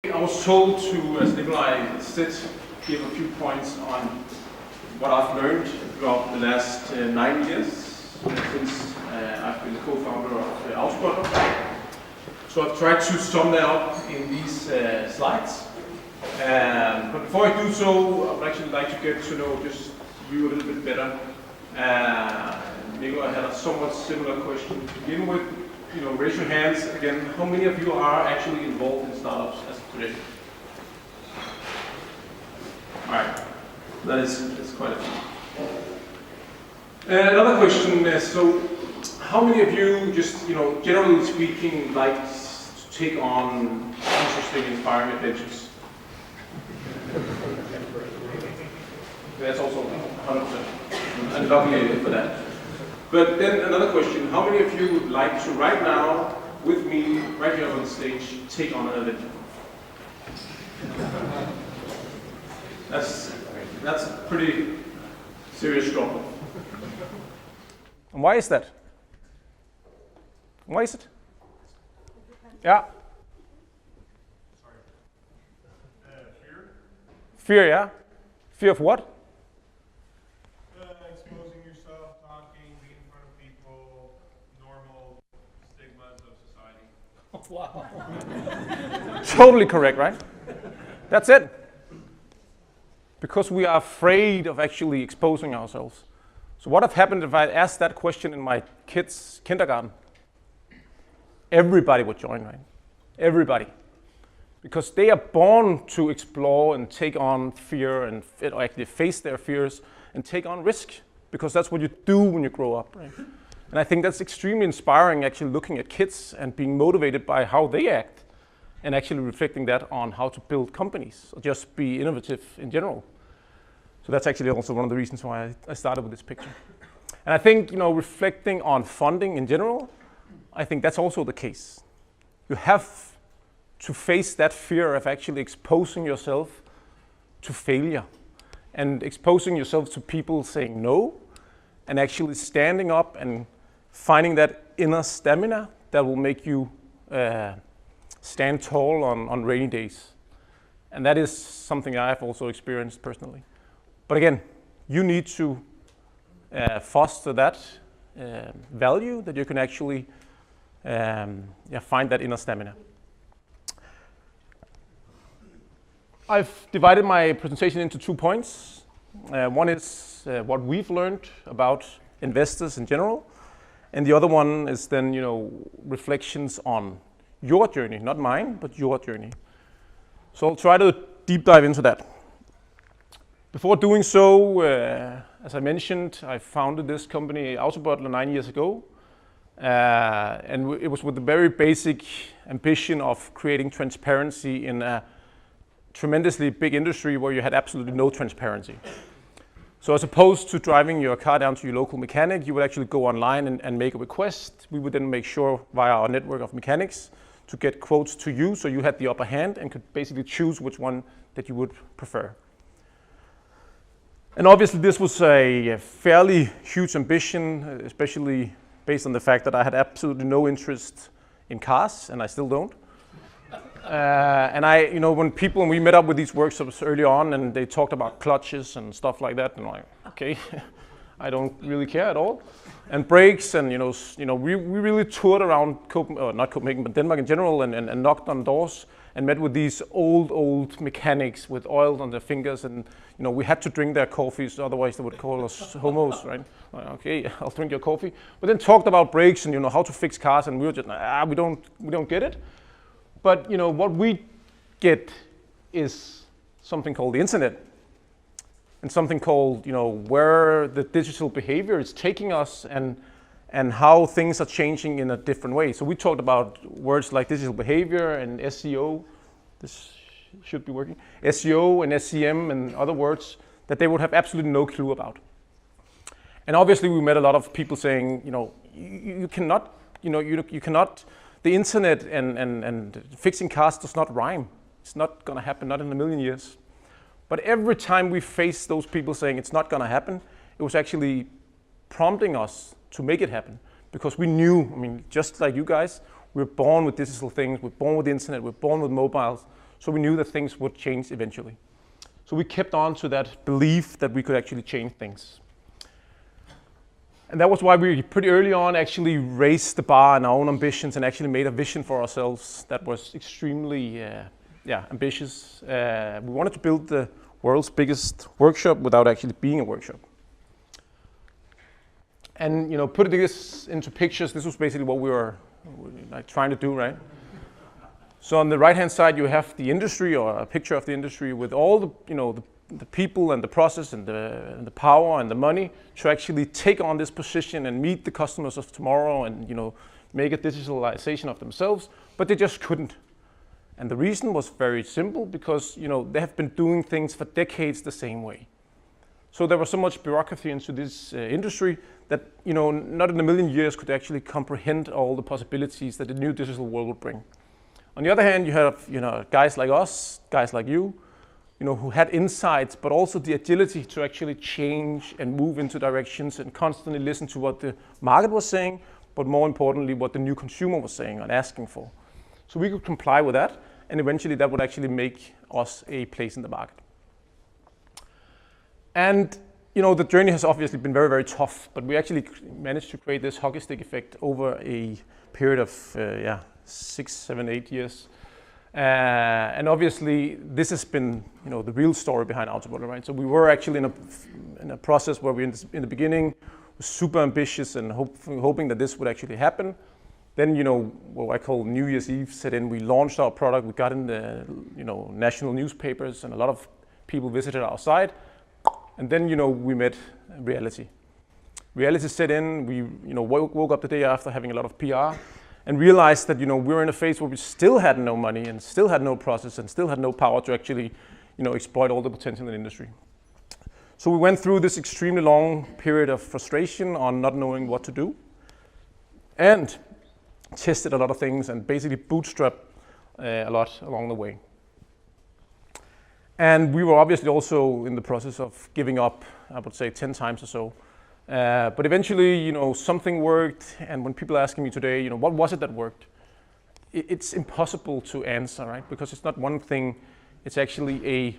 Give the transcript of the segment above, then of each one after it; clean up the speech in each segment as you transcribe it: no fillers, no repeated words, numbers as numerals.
I was told to, as Nicolaj said, give a few points on what I've learned throughout the last 9 years since I've been the co-founder of Autobutler. So I've tried to sum that up in these slides. But before I do so, I would actually like to get to know just you a little bit better. Nicolaj had a somewhat similar question to begin with. Raise your hands again. How many of you are actually involved in startups as of today? All right, that's quite a few. Another question is, so how many of you just, generally speaking, like to take on interesting, inspiring adventures? That's also 100%, and luckily for that. But then another question, how many of you would like to right now, with me, right here on the stage, take on an adventure? That's a pretty serious struggle. And why is that? Why is it? Yeah. Sorry. Fear? Fear, yeah. Fear of what? Exposing yourself, talking, being in front of people, normal stigmas of society. Wow. Totally correct, right? That's it. Because we are afraid of actually exposing ourselves. So what would have happened if I asked that question in my kids' kindergarten? Everybody would join, right? Everybody. Because they are born to explore and take on fear and actually face their fears and take on risk. Because that's what you do when you grow up, right? And I think that's extremely inspiring, actually looking at kids and being motivated by how they act and actually reflecting that on how to build companies or just be innovative in general. So that's actually also one of the reasons why I started with this picture. And I think, reflecting on funding in general, I think that's also the case. You have to face that fear of actually exposing yourself to failure and exposing yourself to people saying no and actually standing up and finding that inner stamina that will make you stand tall on rainy days. And that is something I've also experienced personally. But again, you need to foster that value that you can actually find that inner stamina. I've divided my presentation into 2 points. One is what we've learned about investors in general, and the other one is then, reflections on your journey, not mine, but your journey. So I'll try to deep dive into that. Before doing so, as I mentioned, I founded this company, Autobutler, 9 years ago. And it was with the very basic ambition of creating transparency in a tremendously big industry where you had absolutely no transparency. So as opposed to driving your car down to your local mechanic, you would actually go online and make a request. We would then make sure via our network of mechanics to get quotes to you, so you had the upper hand and could basically choose which one that you would prefer. And obviously this was a fairly huge ambition, especially based on the fact that I had absolutely no interest in cars, and I still don't. And when we met up with these workshops early on and they talked about clutches and stuff like that, and I'm like, okay, I don't really care at all. And brakes, and we really toured around not Copenhagen, but Denmark in general, and knocked on doors and met with these old mechanics with oil on their fingers, and we had to drink their coffees, otherwise they would call us homos, right? Like, okay, I'll drink your coffee. But then talked about brakes and how to fix cars, and we were just we don't get it. But what we get is something called the internet, and something called where the digital behavior is taking us, and how things are changing in a different way. So we talked about words like digital behavior and SEO. This should be working. SEO and SEM and other words that they would have absolutely no clue about. And obviously we met a lot of people saying, you cannot, the internet and fixing cars does not rhyme. It's not gonna happen, not in a million years. But every time we faced those people saying it's not gonna happen, it was actually prompting us to make it happen. Because we knew, just like you guys, we're born with digital things, we're born with the internet, we're born with mobiles. So we knew that things would change eventually. So we kept on to that belief that we could actually change things. And that was why we pretty early on actually raised the bar and our own ambitions and actually made a vision for ourselves that was extremely ambitious. We wanted to build the world's biggest workshop without actually being a workshop. And putting this into pictures, this was basically what we were like trying to do, right? So on the right-hand side, you have the industry, or a picture of the industry with all the people and the process and the power and the money to actually take on this position and meet the customers of tomorrow and make a digitalization of themselves, but they just couldn't. And the reason was very simple, because they have been doing things for decades the same way. So there was so much bureaucracy into this industry that not in a million years could actually comprehend all the possibilities that the new digital world would bring. On the other hand, you have guys like us, guys like you, who had insights, but also the agility to actually change and move into directions and constantly listen to what the market was saying, but more importantly, what the new consumer was saying and asking for. So we could comply with that, and eventually that would actually make us a place in the market. And the journey has obviously been very, very tough, but we actually managed to create this hockey stick effect over a period of 6, 7, 8 years. And obviously this has been the real story behind Autobutler, right? So we were actually in a process where we in the beginning were super ambitious and hoping that this would actually happen. Then what I call New Year's Eve set in. We launched our product, we got in the national newspapers, and a lot of people visited our site. And then we met reality. Reality set in. We woke up the day after having a lot of PR and realized that we were in a phase where we still had no money and still had no process and still had no power to actually exploit all the potential in the industry. So we went through this extremely long period of frustration on not knowing what to do, and tested a lot of things and basically bootstrapped a lot along the way. And we were obviously also in the process of giving up, I would say 10 times or so. But eventually, something worked. And when people are asking me today, what was it that worked? It's impossible to answer, right? Because it's not one thing. It's actually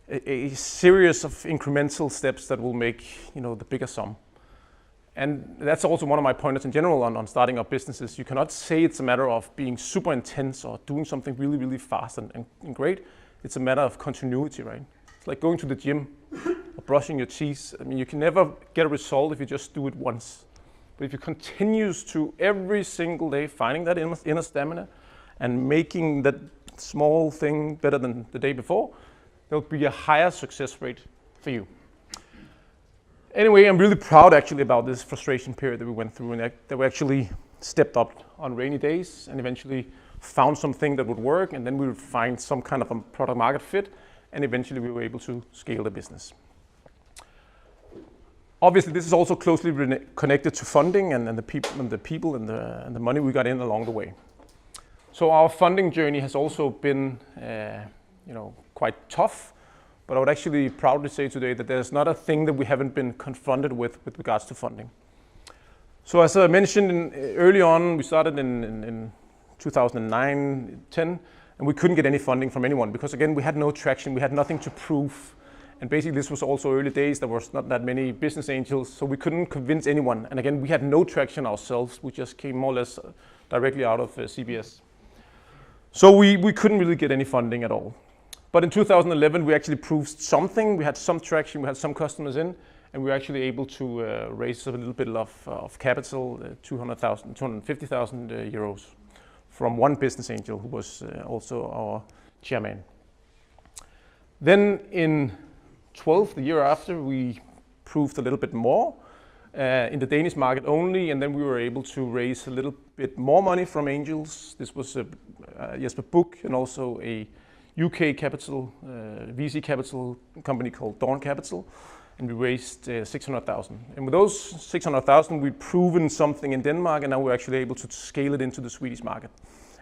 a series of incremental steps that will make, the bigger sum. And that's also one of my pointers in general on starting up businesses. You cannot say it's a matter of being super intense or doing something really, really fast and great. It's a matter of continuity, right? It's like going to the gym or brushing your teeth. I mean, you can never get a result if you just do it once. But if you continue to every single day finding that inner stamina and making that small thing better than the day before, there'll be a higher success rate for you. Anyway, I'm really proud actually about this frustration period that we went through, and that we actually stepped up on rainy days and eventually found something that would work, and then we would find some kind of a product market fit, and eventually we were able to scale the business. Obviously, this is also closely connected to funding and the people and the money we got in along the way. So our funding journey has also been quite tough. But I would actually proudly say today that there's not a thing that we haven't been confronted with regards to funding. So as I mentioned early on, we started in 2009, 10, and we couldn't get any funding from anyone because, again, we had no traction, we had nothing to prove. And basically this was also early days, there was not that many business angels, so we couldn't convince anyone. And again, we had no traction ourselves, we just came more or less directly out of CBS. So we couldn't really get any funding at all. But in 2011, we actually proved something. We had some traction, we had some customers in, and we were actually able to raise a little bit of capital, 250,000 euros from one business angel who was also our chairman. Then in 12, the year after, we proved a little bit more in the Danish market only, and then we were able to raise a little bit more money from angels. This was Jesper Buch and also a UK capital, VC capital company called Dawn Capital, and we raised 600,000. And with those 600,000, we'd proven something in Denmark, and now we're actually able to scale it into the Swedish market.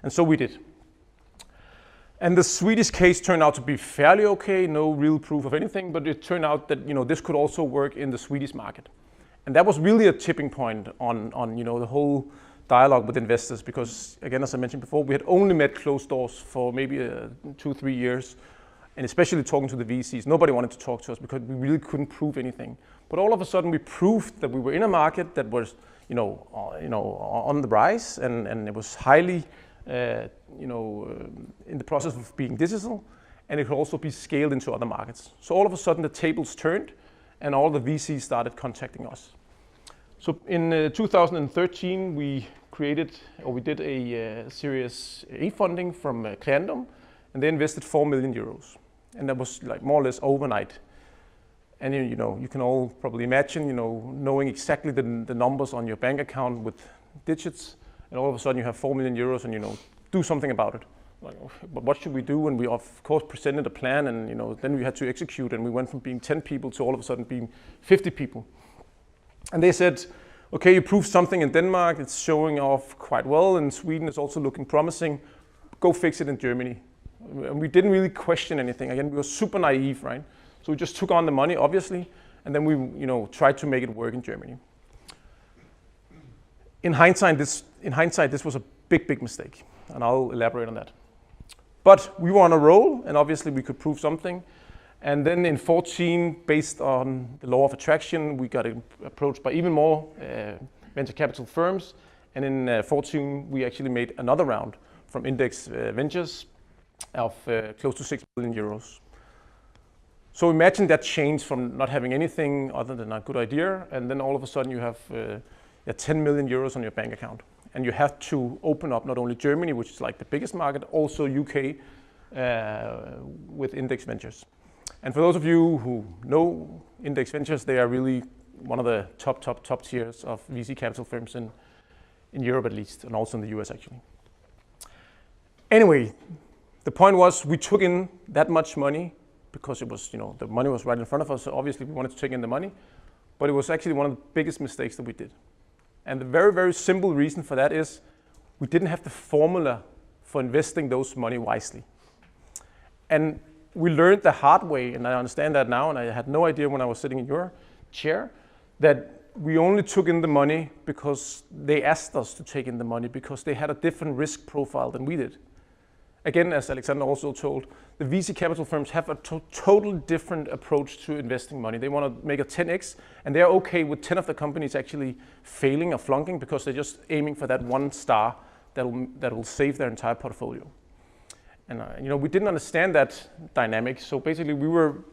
And so we did. And the Swedish case turned out to be fairly okay, no real proof of anything, but it turned out that this could also work in the Swedish market. And that was really a tipping point on the whole dialogue with investors because, again, as I mentioned before, we had only met closed doors for maybe 2-3 years, and especially talking to the VCs. Nobody wanted to talk to us because we really couldn't prove anything. But all of a sudden, we proved that we were in a market that was, on the rise, and it was highly, in the process of being digital, and it could also be scaled into other markets. So all of a sudden, the tables turned, and all the VCs started contacting us. So in 2013, we did a Series A funding from Creandum, and they invested 4 million euros. And that was like more or less overnight. And you can all probably imagine, knowing exactly the numbers on your bank account with digits, and all of a sudden you have 4 million euros and do something about it. Like, but what should we do? And we of course presented a plan, and then we had to execute, and we went from being 10 people to all of a sudden being 50 people. And they said, okay, you proved something in Denmark, it's showing off quite well, and Sweden is also looking promising, go fix it in Germany. And we didn't really question anything. Again, we were super naive, right? So we just took on the money, obviously, and then we tried to make it work in Germany. In hindsight, this was a big mistake, and I'll elaborate on that. But we were on a roll, and obviously we could prove something. And then in 2014, based on the law of attraction, we got approached by even more venture capital firms. And in 2014, we actually made another round from Index Ventures of close to 6 billion euros. So imagine that change from not having anything other than a good idea, and then all of a sudden you have 10 million euros on your bank account. And you have to open up not only Germany, which is like the biggest market, also UK with Index Ventures. And for those of you who know Index Ventures, they are really one of the top tiers of VC capital firms in Europe at least, and also in the US actually. Anyway, the point was we took in that much money because it was, the money was right in front of us, so obviously we wanted to take in the money, but it was actually one of the biggest mistakes that we did. And the very simple reason for that is we didn't have the formula for investing those money wisely. And we learned the hard way, and I understand that now, and I had no idea when I was sitting in your chair, that we only took in the money because they asked us to take in the money because they had a different risk profile than we did. Again, as Alexander also told, the VC capital firms have a totally different approach to investing money. They want to make a 10x, and they're okay with 10 of the companies actually failing or flunking because they're just aiming for that one star that will save their entire portfolio. And we didn't understand that dynamic. So basically, we were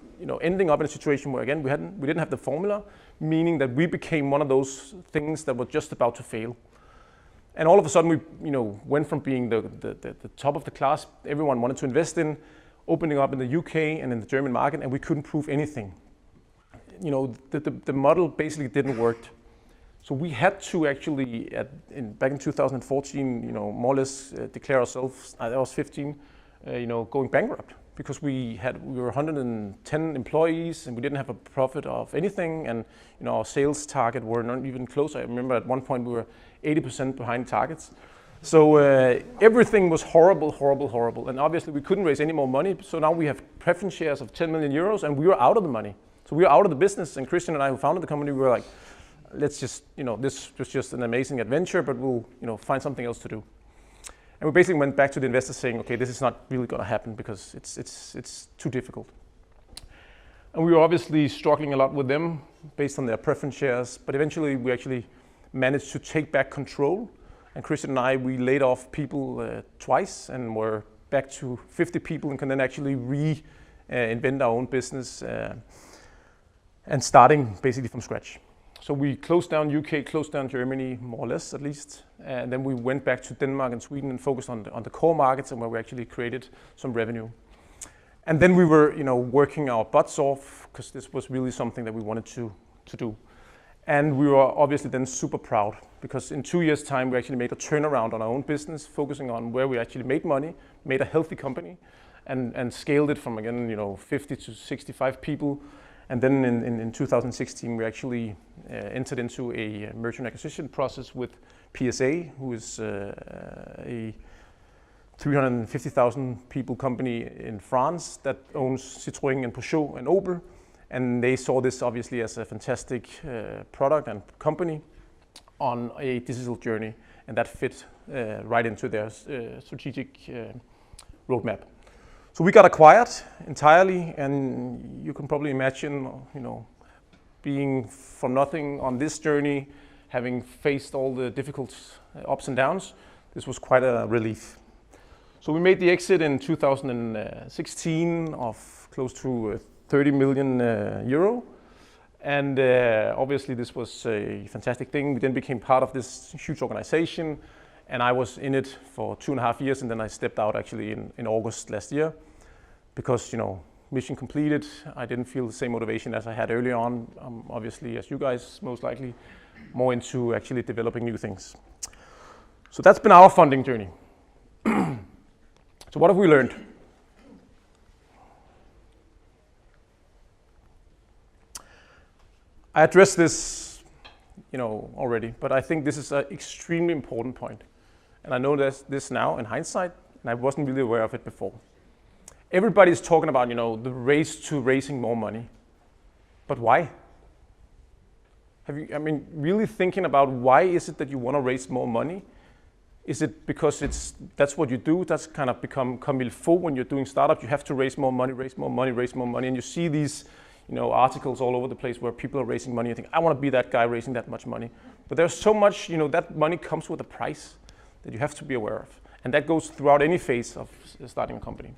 ending up in a situation where again we didn't have the formula, meaning that we became one of those things that were just about to fail. And all of a sudden, we went from being the top of the class everyone wanted to invest in, opening up in the UK and in the German market, and we couldn't prove anything. The model basically didn't work. So we had to actually, back in 2014, more or less declare ourselves. I was 15, going bankrupt because we were 110 employees and we didn't have a profit of anything, and our sales target were not even close. I remember at one point we were 80% behind targets. So everything was horrible, and obviously we couldn't raise any more money. So now we have preference shares of 10 million euros, and we were out of the money. So we were out of the business. And Christian and I, who founded the company, we were like, let's just, this was just an amazing adventure, but we'll, find something else to do. And we basically went back to the investors saying, okay, this is not really going to happen because it's too difficult. And we were obviously struggling a lot with them based on their preference shares, but eventually we actually managed to take back control. And Christian and I, we laid off people twice and were back to 50 people and can then actually reinvent our own business and starting basically from scratch. So we closed down UK, closed down Germany, more or less at least. And then we went back to Denmark and Sweden and focused on the core markets and where we actually created some revenue. And then we were working our butts off because this was really something that we wanted to do. And we were obviously then super proud because in 2 years' time, we actually made a turnaround on our own business, focusing on where we actually made money, made a healthy company, and scaled it from, again, 50 to 65 people. And then in 2016, we actually entered into a merger and acquisition process with PSA, who is a 350,000 people company in France that owns Citroën and Peugeot and Opel. And they saw this obviously as a fantastic product and company on a digital journey. and that fit right into their strategic roadmap. So we got acquired entirely, and you can probably imagine, being from nothing on this journey, having faced all the difficult ups and downs, this was quite a relief. So we made the exit in 2016 of close to 30 million euro. And obviously this was a fantastic thing. We then became part of this huge organization, and I was in it for 2.5 years, and then I stepped out actually in August last year because, mission completed. I didn't feel the same motivation as I had early on. Obviously, as you guys most likely, more into actually developing new things. So that's been our funding journey. So what have we learned? I addressed this, already, but I think this is an extremely important point. And I know this now in hindsight, and I wasn't really aware of it before. Everybody's talking about, the race to raising more money. But why? Really thinking about why is it that you want to raise more money? Is it because that's what you do? That's kind of become comme il faut when you're doing startups. You have to raise more money, raise more money, raise more money. And you see these, articles all over the place where people are raising money. You think, I want to be that guy raising that much money. But there's so much, that money comes with a price that you have to be aware of. And that goes throughout any phase of starting a company.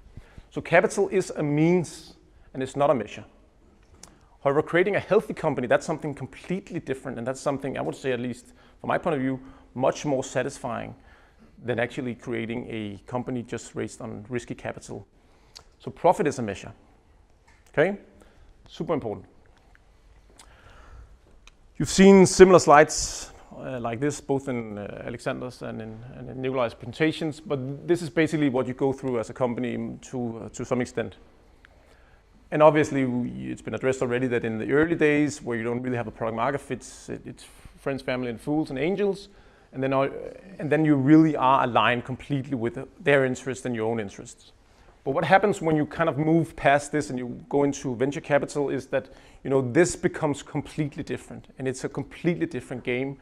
So capital is a means and it's not a measure. However, creating a healthy company, that's something completely different. And that's something I would say, at least from my point of view, much more satisfying than actually creating a company just raised on risky capital. So profit is a measure. Okay? Super important. You've seen similar slides like this, both in Alexander's and in Nicolaj's presentations, but this is basically what you go through as a company to some extent. And obviously, it's been addressed already that in the early days, where you don't really have a product market fit, it's friends, family, and fools, and angels, and then you really are aligned completely with their interests and your own interests. But what happens when you kind of move past this and you go into venture capital is that, this becomes completely different, and it's a completely different game.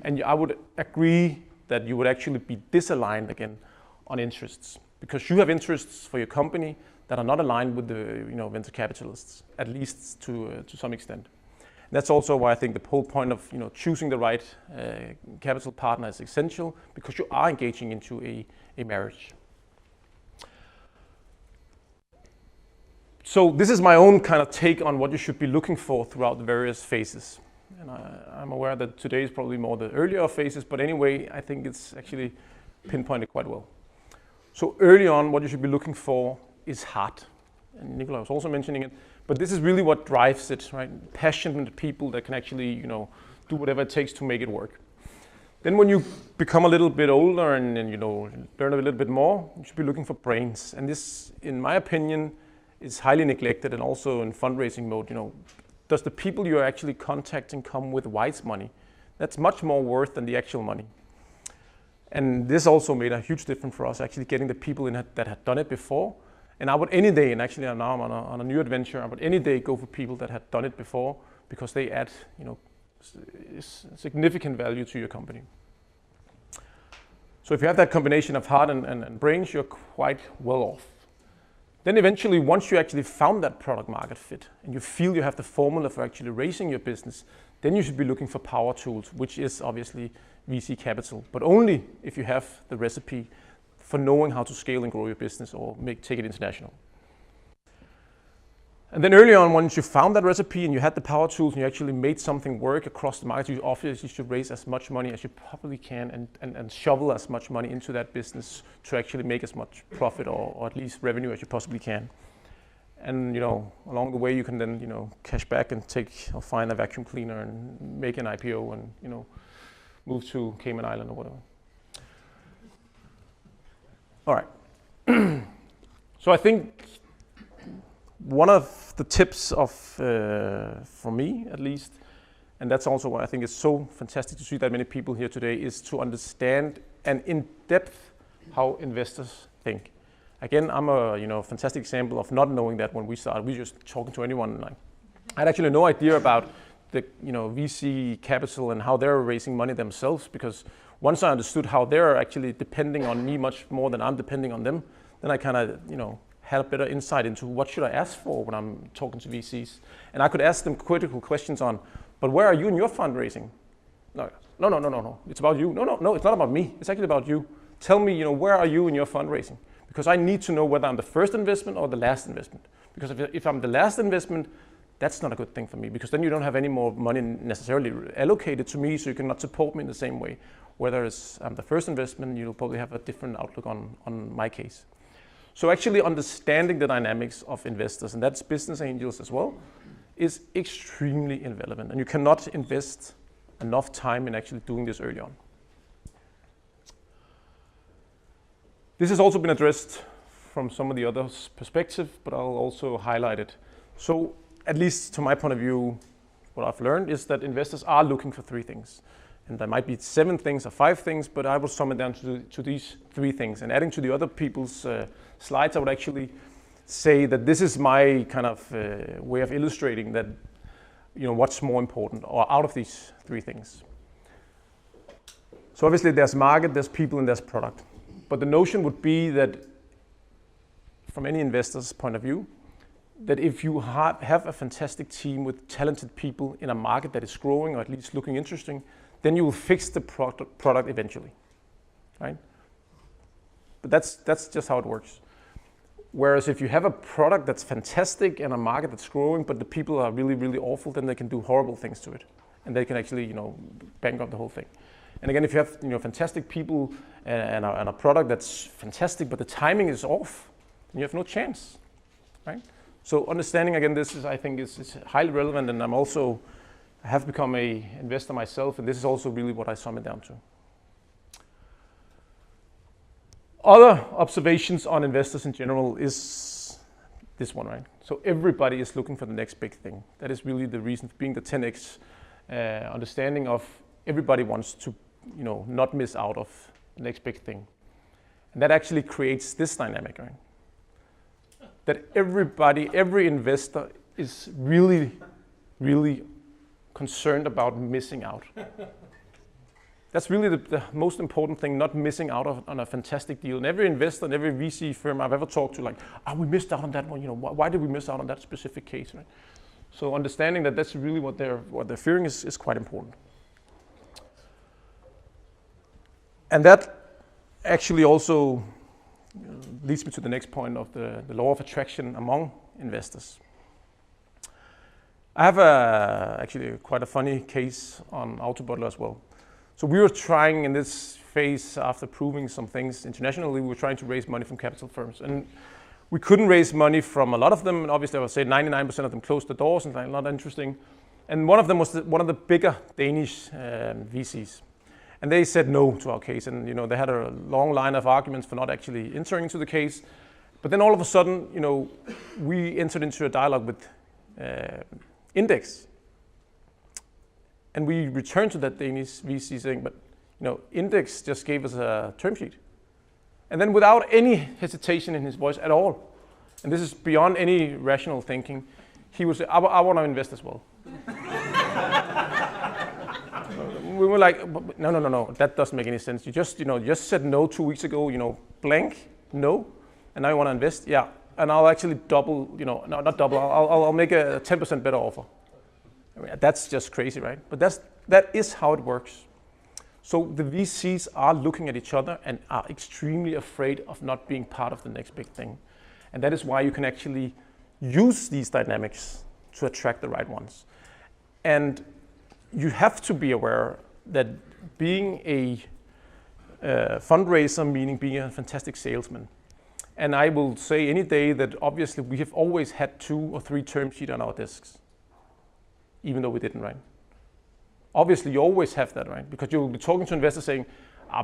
And I would agree that you would actually be disaligned again on interests, because you have interests for your company that are not aligned with the venture capitalists, at least to some extent. And that's also why I think the whole point of choosing the right capital partner is essential, because you are engaging into a marriage. So this is my own kind of take on what you should be looking for throughout the various phases. And I'm aware that today is probably more the earlier phases, but anyway, I think it's actually pinpointed quite well. So early on, what you should be looking for is heart. And Nicolaj was also mentioning it, but this is really what drives it, right? Passionate people that can actually, do whatever it takes to make it work. Then when you become a little bit older and learn a little bit more, you should be looking for brains. And this, in my opinion, is highly neglected, and also in fundraising mode, does the people you're actually contacting come with wise money? That's much more worth than the actual money. And this also made a huge difference for us, actually getting the people in that had done it before. And I would any day, and actually now I'm on a new adventure, I would any day go for people that had done it before, because they add, significant value to your company. So if you have that combination of heart and brains, you're quite well off. Then eventually, once you actually found that product market fit and you feel you have the formula for actually raising your business, then you should be looking for power tools, which is obviously VC capital, but only if you have the recipe for knowing how to scale and grow your business or take it international. And then early on, once you found that recipe and you had the power tools and you actually made something work across the market, you obviously should raise as much money as you probably can and shovel as much money into that business to actually make as much profit or at least revenue as you possibly can. And along the way, you can then cash back and take or find a vacuum cleaner and make an IPO and move to Cayman Island or whatever. All right. So I think one of the tips for me at least, and that's also why I think it's so fantastic to see that many people here today, is to understand and in depth how investors think. Again, I'm a fantastic example of not knowing that when we started. We just talking to anyone. I had actually no idea about the VC capital and how they're raising money themselves, because once I understood how they're actually depending on me much more than I'm depending on them, then I kind of, had a better insight into what should I ask for when I'm talking to VCs. And I could ask them critical questions on, but where are you in your fundraising? No, it's about you. No, it's not about me. It's actually about you. Tell me, where are you in your fundraising? Because I need to know whether I'm the first investment or the last investment. Because if I'm the last investment, that's not a good thing for me, because then you don't have any more money necessarily allocated to me, so you cannot support me in the same way. Whether I'm the first investment, you'll probably have a different outlook on my case. So actually understanding the dynamics of investors, and that's business angels as well, is extremely irrelevant. And you cannot invest enough time in actually doing this early on. This has also been addressed from some of the others' perspective, but I'll also highlight it. So at least to my point of view, what I've learned is that investors are looking for 3 things. And there might be 7 things or 5 things, but I will sum it down to these 3 things. And adding to the other people's slides, I would actually say that this is my kind of way of illustrating that, what's more important or out of these 3 things. So obviously there's market, there's people, and there's product. But the notion would be that from any investor's point of view, that if you have a fantastic team with talented people in a market that is growing or at least looking interesting, then you will fix the product eventually, right? But that's just how it works. Whereas if you have a product that's fantastic and a market that's growing, but the people are really, really awful, then they can do horrible things to it. And they can actually, bankrupt the whole thing. And again, if you have, fantastic people and a product that's fantastic, but the timing is off, then you have no chance, right? So understanding, again, I think is highly relevant, and I have become an investor myself, and this is also really what I sum it down to. Other observations on investors in general is this one, right? So everybody is looking for the next big thing. That is really the reason for being the 10x understanding of everybody wants to, not miss out of the next big thing. And that actually creates this dynamic, right? That every investor is really, really concerned about missing out. That's really the most important thing, not missing out on a fantastic deal. And every investor and every VC firm I've ever talked to, we missed out on that one. Why did we miss out on that specific case, right? So understanding that that's really what they're fearing is quite important. And that actually also leads me to the next point of the law of attraction among investors. I have actually quite a funny case on Autobutler as well. So we were trying in this phase, after proving some things internationally, we were trying to raise money from capital firms. And we couldn't raise money from a lot of them. And obviously, I would say 99% of them closed the doors and not interesting. And one of them was one of the bigger Danish VCs. And they said no to our case. And they had a long line of arguments for not actually entering into the case. But then all of a sudden, we entered into a dialogue with Index. And we returned to that Danish VC saying, but Index just gave us a term sheet. And then without any hesitation in his voice at all, and this is beyond any rational thinking, he would say, I want to invest as well. We were like, no, that doesn't make any sense. You just said no 2 weeks ago, blank, no, and now you want to invest? Yeah, and I'll actually double, no, not double, I'll make a 10% better offer. I mean, that's just crazy, right? But that is how it works. So the VCs are looking at each other and are extremely afraid of not being part of the next big thing. And that is why you can actually use these dynamics to attract the right ones. And you have to be aware that being a fundraiser, meaning being a fantastic salesman. And I will say any day that obviously we have always had 2 or 3 term sheets on our desks, even though we didn't, right? Obviously, you always have that, right? Because you'll be talking to investors saying,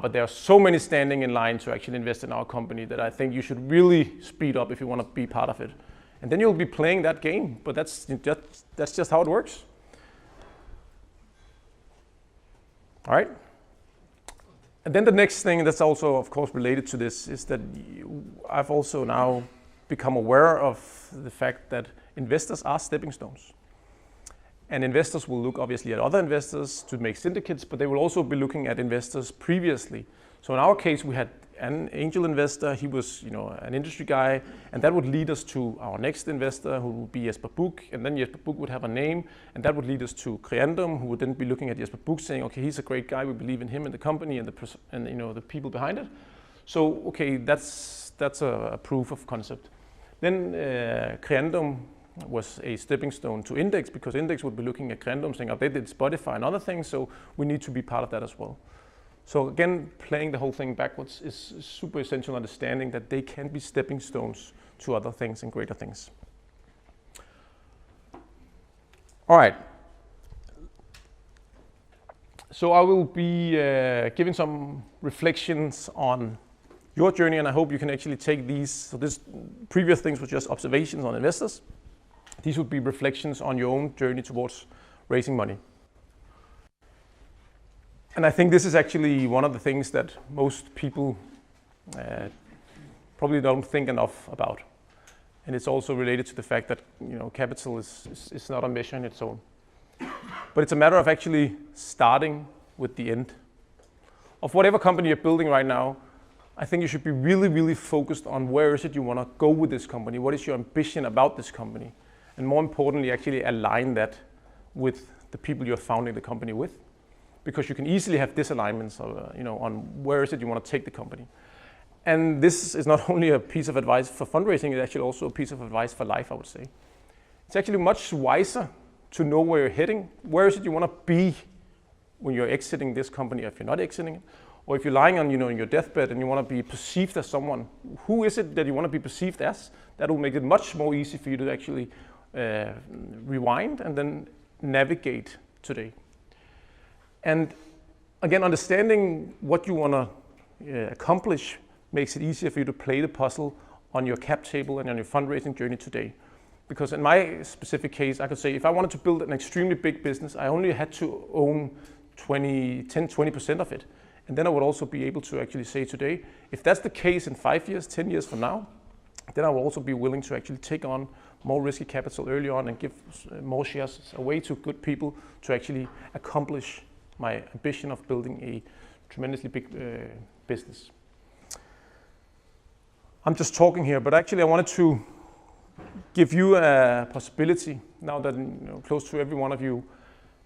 but there are so many standing in line to actually invest in our company that I think you should really speed up if you want to be part of it. And then you'll be playing that game, but that's just how it works. All right? And then the next thing that's also, of course, related to this is that I've also now become aware of the fact that investors are stepping stones. And investors will look obviously at other investors to make syndicates, but they will also be looking at investors previously. So in our case, we had an angel investor. He was, an industry guy, and that would lead us to our next investor, who would be Jesper Buch, and then Jesper Buch would have a name, and that would lead us to Creandum, who would then be looking at Jesper Buch, saying, okay, he's a great guy. We believe in him and the company and the people behind it. So okay, that's a proof of concept. Then Creandum was a stepping stone to Index, because Index would be looking at Creandum saying, oh, they did Spotify and other things, so we need to be part of that as well. So again, playing the whole thing backwards is super essential, understanding that they can be stepping stones to other things and greater things. All right. So I will be giving some reflections on your journey, and I hope you can actually take these. So this previous things were just observations on investors. These would be reflections on your own journey towards raising money. And I think this is actually one of the things that most people probably don't think enough about. And it's also related to the fact that capital is not a measure in its own. But it's a matter of actually starting with the end. Of whatever company you're building right now, I think you should be really, really focused on where is it you want to go with this company, what is your ambition about this company, and more importantly, actually align that with the people you're founding the company with, because you can easily have disalignments on where is it you want to take the company. And this is not only a piece of advice for fundraising, it's actually also a piece of advice for life, I would say. It's actually much wiser to know where you're heading. Where is it you want to be when you're exiting this company, or if you're not exiting it? Or if you're lying on in your deathbed and you want to be perceived as someone, who is it that you want to be perceived as? That will make it much more easy for you to actually rewind and then navigate today. And again, understanding what you want to accomplish makes it easier for you to play the puzzle on your cap table and on your fundraising journey today. Because in my specific case, I could say if I wanted to build an extremely big business, I only had to own 10-20% of it. And then I would also be able to actually say today, if that's the case in 5 years, 10 years from now, then I will also be willing to actually take on more risky capital early on and give more shares away to good people to actually accomplish my ambition of building a tremendously big business. I'm just talking here, but actually I wanted to give you a possibility now that close to every one of you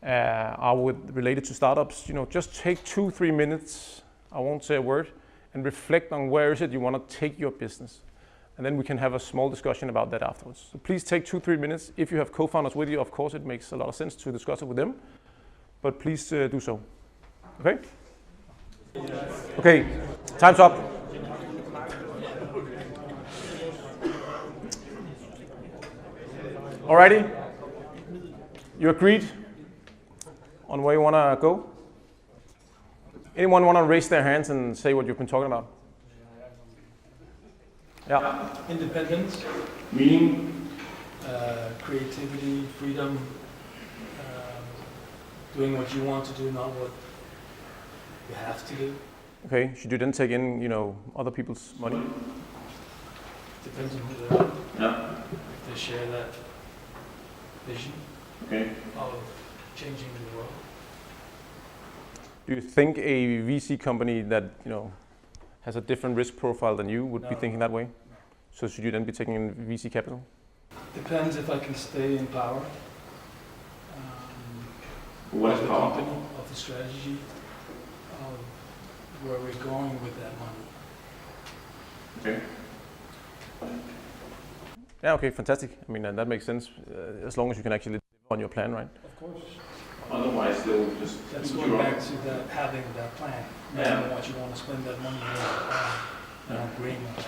are related to startups. Just take 2-3 minutes, I won't say a word, and reflect on where is it you want to take your business. And then we can have a small discussion about that afterwards. So please take 2-3 minutes. If you have co-founders with you, of course it makes a lot of sense to discuss it with them, but please do so. Okay? Okay, time's up. Alrighty, you agreed on where you want to go? Anyone want to raise their hands and say what you've been talking about? Yeah. Independence, Meaning? creativity, freedom, doing what you want to do, not what you have to do. Okay, should you then take in, other people's money? Depends on who they are. Yeah. If they share that vision Okay. of changing the world. Do you think a VC company that, has a different risk profile than you would be thinking that way? So should you then be taking in VC capital? Depends if I can stay in power. What Of is the power? company, of the strategy, of where we're going with that money. Okay. Yeah, okay, fantastic. I mean, that makes sense as long as you can actually live on your plan, right? Of course. Otherwise, they'll just That's eat going you up. back to that, having that plan. Yeah. Knowing what you want to spend that money on, and agreeing on that.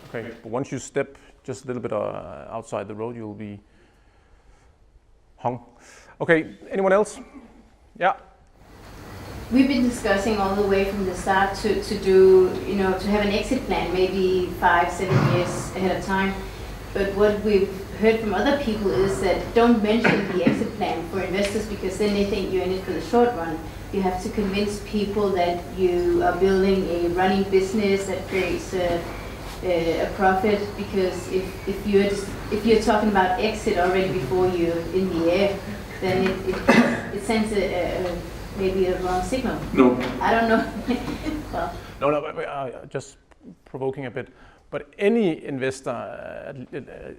Okay, but once you step just a little bit outside the road, you'll be hung. Okay, anyone else? Yeah. We've been discussing all the way from the start to do, to have an exit plan, maybe 5-7 years ahead of time. But what we've heard from other people is that don't mention the exit plan for investors because then they think you're in it for the short run. You have to convince people that you are building a running business that creates a profit, because if you're talking about exit already before you're in the air, then it sends maybe a wrong signal. No. I don't know. Well, No, but, just provoking a bit. But any investor,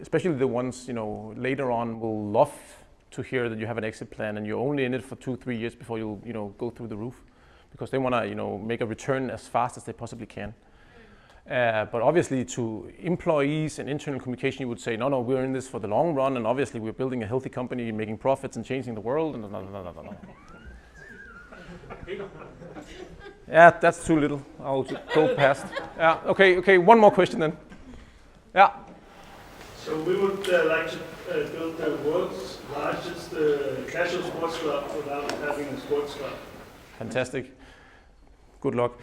especially the ones later on, will love to hear that you have an exit plan and you're only in it for 2-3 years before you'll go through the roof, because they want to make a return as fast as they possibly can. But obviously, to employees and internal communication, you would say, no, we're in this for the long run, and obviously we're building a healthy company, making profits and changing the world. And no. Yeah, that's too little. I'll just go past. Yeah, okay, one more question then. Yeah. So we would like to build the world's largest casual sports club without having a sports club. Fantastic. Good luck.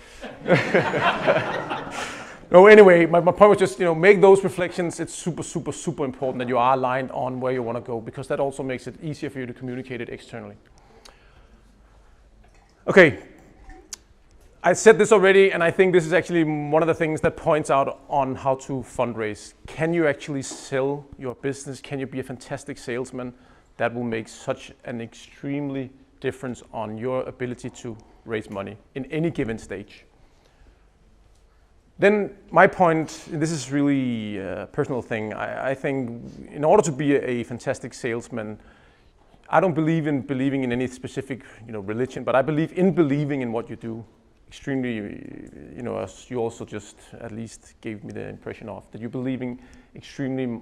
No, anyway, my point was just, make those reflections. It's super important that you are aligned on where you want to go, because that also makes it easier for you to communicate it externally. Okay. I said this already, and I think this is actually one of the things that points out on how to fundraise. Can you actually sell your business? Can you be a fantastic salesman? That will make such an extremely difference on your ability to raise money in any given stage. Then my point, this is really a personal thing. I think in order to be a fantastic salesman, I don't believe in believing in any specific religion, but I believe in believing in what you do. Extremely, as you also just at least gave me the impression of, that you're believing extremely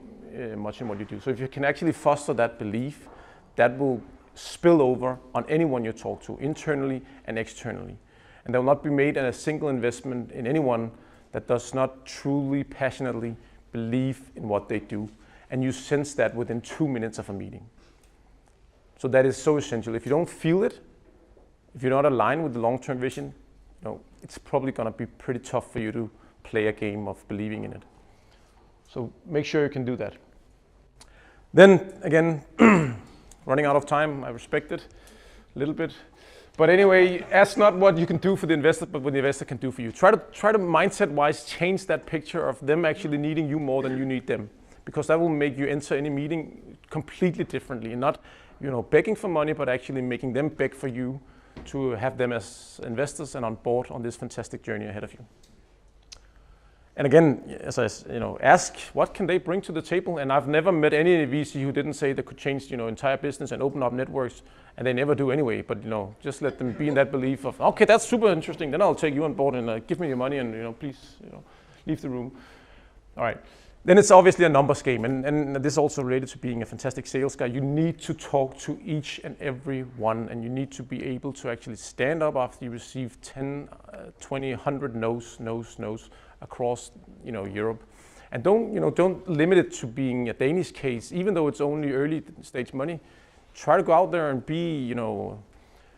much in what you do. So if you can actually foster that belief, that will spill over on anyone you talk to, internally and externally. And there will not be made a single investment in anyone that does not truly, passionately believe in what they do. And you sense that within 2 minutes of a meeting. So that is so essential. If you don't feel it, if you're not aligned with the long-term vision, it's probably going to be pretty tough for you to play a game of believing in it. So make sure you can do that. Then again, running out of time, I respect it a little bit. But anyway, ask not what you can do for the investor, but what the investor can do for you. Try to mindset-wise change that picture of them actually needing you more than you need them, because that will make you enter any meeting completely differently, and not begging for money, but actually making them beg for you to have them as investors and on board on this fantastic journey ahead of you. And again, as I ask, what can they bring to the table? And I've never met any VC who didn't say they could change entire business and open up networks, and they never do anyway. But just let them be in that belief of, okay, that's super interesting. Then I'll take you on board and give me your money and please leave the room. All right. Then it's obviously a numbers game, and this is also related to being a fantastic sales guy. You need to talk to each and every one, and you need to be able to actually stand up after you receive 10, 20, 100 no's across Europe. And don't limit it to being a Danish case, even though it's only early stage money. Try to go out there and be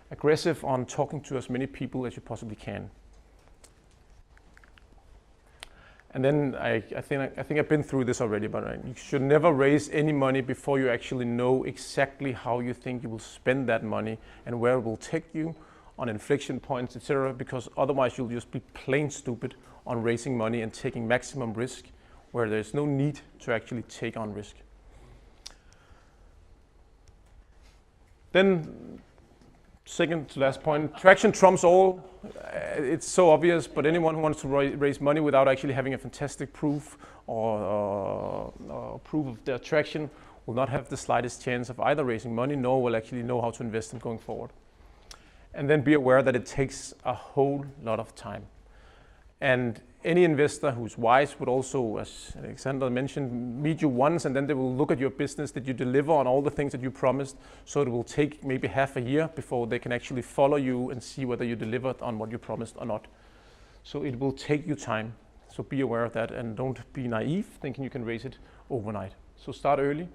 aggressive on talking to as many people as you possibly can. And then I think I've been through this already, but you should never raise any money before you actually know exactly how you think you will spend that money and where it will take you on inflection points, etc. Because otherwise you'll just be plain stupid on raising money and taking maximum risk where there's no need to actually take on risk. Then, second to last point, traction trumps all. It's so obvious, but anyone who wants to raise money without actually having a fantastic proof or proof of their traction will not have the slightest chance of either raising money, nor will actually know how to invest in going forward. And then be aware that it takes a whole lot of time. And any investor who's wise would also, as Alexander mentioned, meet you once, and then they will look at your business, that you deliver on all the things that you promised. So it will take maybe half a year before they can actually follow you and see whether you delivered on what you promised or not. So it will take you time. So be aware of that, and don't be naive thinking you can raise it overnight. So start early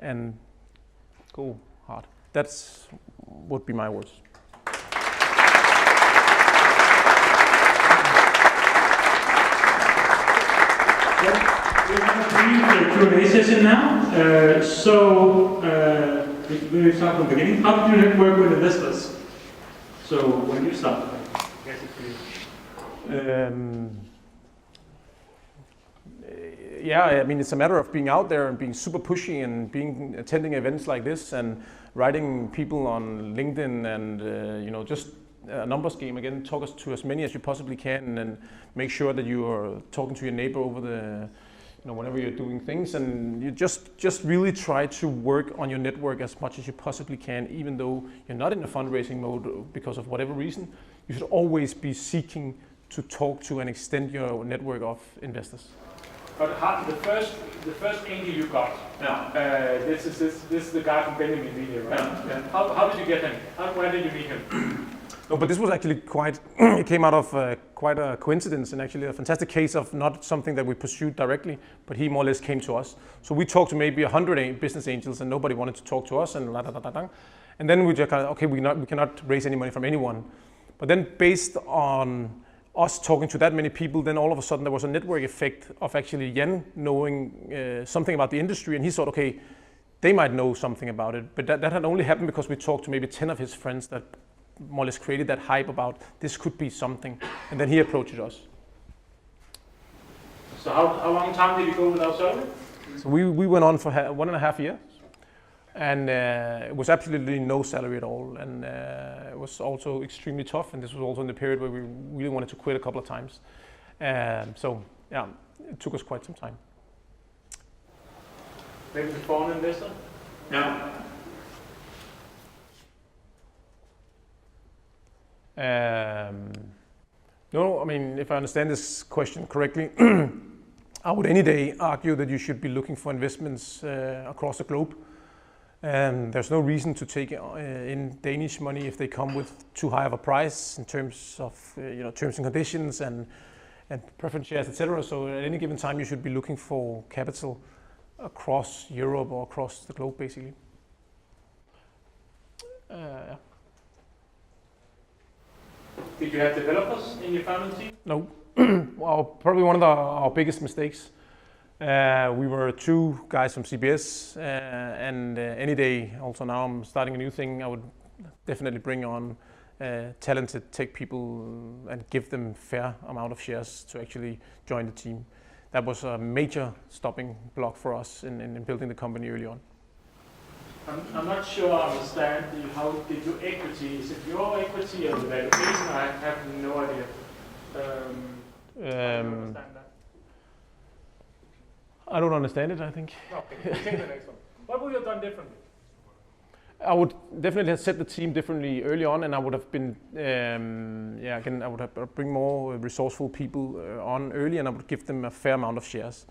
and go hard. That's would be my words. We're going to do the Q&A session now. We start from the beginning. How do you work with investors? So when you start, I guess it's for you. yeah, I mean, it's a matter of being out there and being super pushy and attending events like this and writing people on LinkedIn and, just a numbers game again, talk to as many as you possibly can and make sure that you are talking to your neighbor over the, whenever you're doing things, and you just really try to work on your network as much as you possibly can, even though you're not in a fundraising mode because of whatever reason. You should always be seeking to talk to and extend your network of investors. But the first angel you got, this is the guy from Benjamin Media, right? Yeah. How did you get him? Where did you meet him? No, but this was actually it came out of quite a coincidence, and actually a fantastic case of not something that we pursued directly, but he more or less came to us. So we talked to maybe 100 business angels and nobody wanted to talk to us, and and then we just kind of, okay, we cannot raise any money from anyone. But then based on us talking to that many people, then all of a sudden there was a network effect of actually Jan knowing something about the industry, and he thought, okay, they might know something about it. But that had only happened because we talked to maybe 10 of his friends that more or less created that hype about this could be something, and then he approached us. So how long time did you go without salary? So we went on for 1.5 years, and it was absolutely no salary at all, and it was also extremely tough, and this was also in the period where we really wanted to quit a couple of times. So yeah, it took us quite some time. Maybe the foreign investor? Yeah. No, I mean, if I understand this question correctly, I would any day argue that you should be looking for investments across the globe. There's no reason to take in Danish money if they come with too high of a price in terms of terms and conditions and preference shares, etc. So at any given time, you should be looking for capital across Europe or across the globe, basically. Yeah. Did you have developers in your founding team? No. Well, probably one of our biggest mistakes. We were 2 guys from CBS, and any day, also now I'm starting a new thing, I would definitely bring on talented tech people and give them fair amount of shares to actually join the team. That was a major stopping block for us in building the company early on. I'm not sure I understand how did your equity, is it your equity or the valuation? I have no idea. I don't understand that. I don't understand it, I think. Okay, we'll take the next one. What would you have done differently? I would definitely have set the team differently early on, and I would have been, I would have bring more resourceful people on early, and I would give them a fair amount of shares.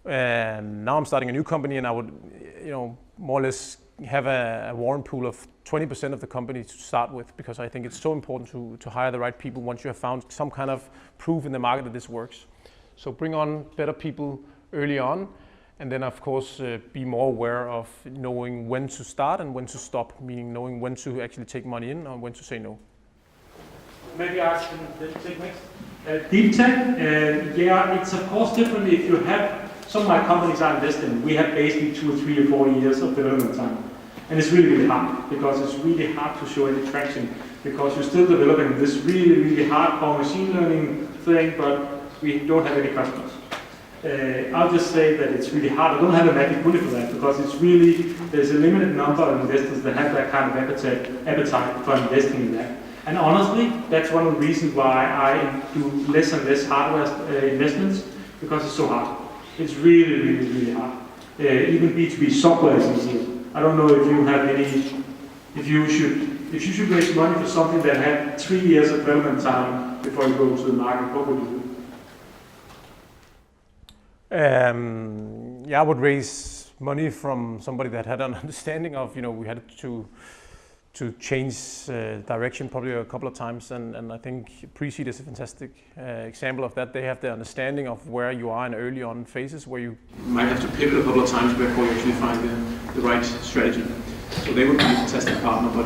And now I'm starting a new company, and I would, more or less have a warrant pool of 20% of the company to start with, because I think it's so important to hire the right people once you have found some kind of proof in the market that this works. So bring on better people early on, and then of course be more aware of knowing when to start and when to stop, meaning knowing when to actually take money in or when to say no. Maybe I can take next. Deep tech, it's of course different if you have. Some of my companies are investing. We have basically 2 or 3 or 4 years of development time. And it's really, really hard, because it's really hard to show any traction, because you're still developing this really, really hardcore machine learning thing, but we don't have any customers. I'll just say that it's really hard. I don't have a magic bullet for that, because it's really, there's a limited number of investors that have that kind of appetite for investing in that. And honestly, that's one of the reasons why I do less and less hardware investments, because it's so hard. It's really, really, really hard. Even B2B software is easier. I don't know if you have any, if you should raise money for something that had 3 years of development time before you go to the market, what would you do? I would raise money from somebody that had an understanding of, we had to change direction probably a couple of times, and I think PreSeed is a fantastic example of that. They have the understanding of where you are in early on phases where you might have to pivot a couple of times before you actually find the right strategy. So they would be a fantastic partner, but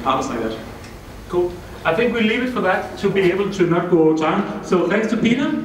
partners like that. Cool. I think we'll leave it for that to be able to not go over time. So thanks to Peter.